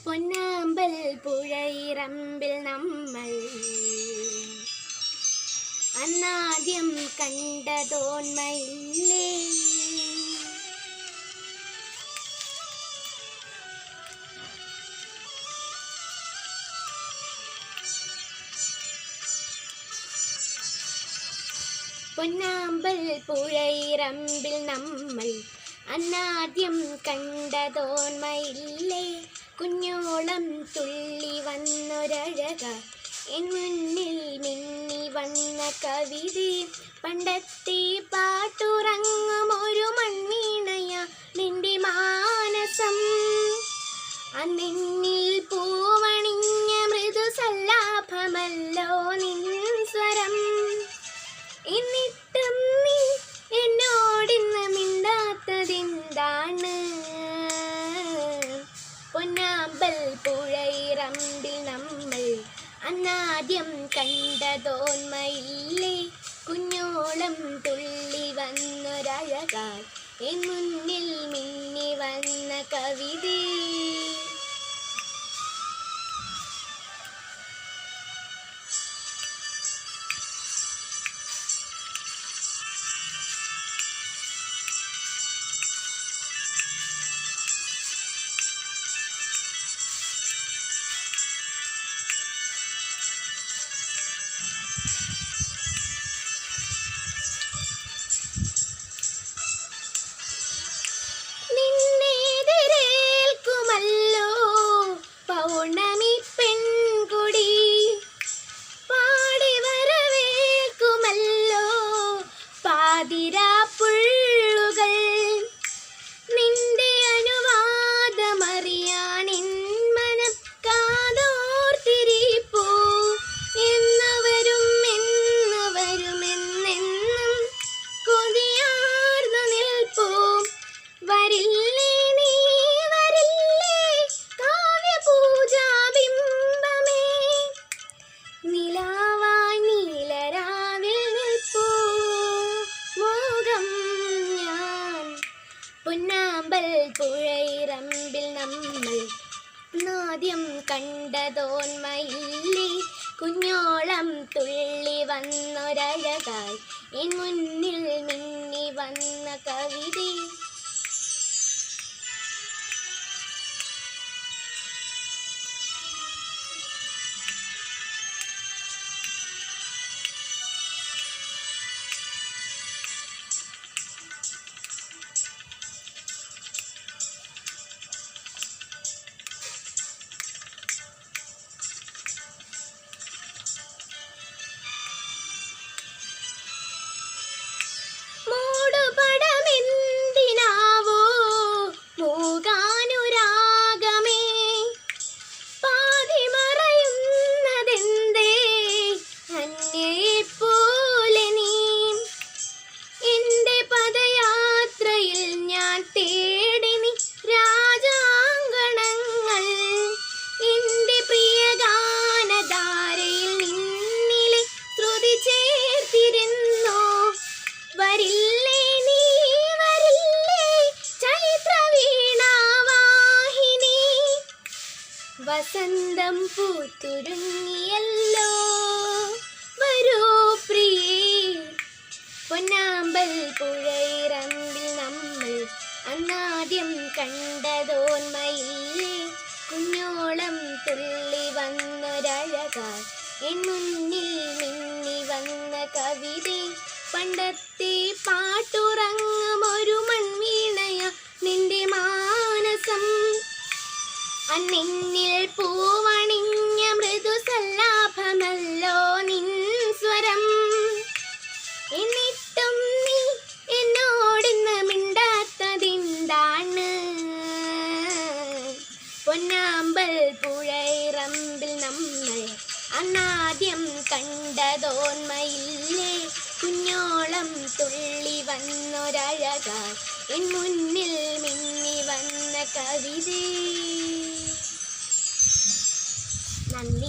പൊന്നാമ്പൽ പുഴയിറമ്പിൽ നമ്മൾ അന്നാദ്യം കണ്ടതോന്മയില്ലേ? പൊന്നാമ്പൽ പുഴയിറമ്പിൽ നമ്മൾ അന്നാദ്യം കണ്ടതോന്മയില്ലേ? കുഞ്ഞോളം തുള്ളി വന്നൊരഴക എൻ മുന്നിൽ മിന്നി വന്ന കവിത, പണ്ടത്തെ പാട്ടുറങ്ങും ഒരു മൺവീണയ നിന്റെ മാനസം. അന്നെന്നിൽ പൂവണിഞ്ഞ മൃദുസല്ലാപമല്ലോ നിൻ സ്വരം. എന്നിട്ടും നീ എന്നോടിന്ന് മിണ്ടാത്തതെന്താണ്? പൊന്നാമ്പൽ പുഴയിറമ്പിൽ നമ്മൾ അന്നാദ്യം കണ്ടതോന്മയില്ലേ? കുഞ്ഞോളം തുള്ളി വന്നൊരഴകാൽ എൻ മുന്നിൽ മിന്നി വന്ന കവിത. പാതിരാപ്പുള്ളുകൾ നിന്റെ അനുവാദമറിയാൻ എൻ മനം കാതോർത്തിരിപ്പൂ. എന്ന് വരുമെന്നെന്നും കൊതിയാർന്നു നിൽപ്പൂ. വരില്ലേ നീ വരില്ലേ കാവ്യപൂജാബിംബമേ, നിലാവായി നീലരാവിൽ നിൽപ്പൂ മോഹം ഞാൻ. പൊന്നാമ്പൽ പുഴയിറമ്പിൽ നമ്മൾ ആദ്യം കണ്ടതോന്മയില്ലേ? കുഞ്ഞോളം തുള്ളി വന്നൊരഴകായി എൻ മുന്നിൽ മിന്നി വന്ന കവിത. വസന്തം പൂത്തുരുങ്ങിയല്ലോ, വരൂ പ്രിയേ. പൊന്നാമ്പൽ പുഴയിറമ്പിൽ നമ്മൾ അന്നാദ്യം കണ്ടതോന്മയില്ലേ? കുഞ്ഞോളം തുള്ളി വന്നൊരഴകാൽ എൻ മുന്നിൽ മിന്നി വന്ന കവിത. പണ്ടത്തെ പാട്ടുറങ്ങും ഒരു മൺവീണയ നിന്റെ മാനസം. അന്നെന്നിൽ പൂവണിഞ്ഞ മൃദുസല്ലാപമല്ലോ നിൻ സ്വരം. എന്നിട്ടും നീ എന്നോടിന്ന് മിണ്ടാത്തതെന്താണ്? പൊന്നാമ്പൽ പുഴയിറമ്പിൽ നമ്മൾ അന്നാദ്യം കണ്ടതോന്മയില്ലേ? കുഞ്ഞോളം തുള്ളി വന്നൊരഴകാൽ എൻ മുന്നിൽ മിന്നി വന്ന കവിത. നന്ദി.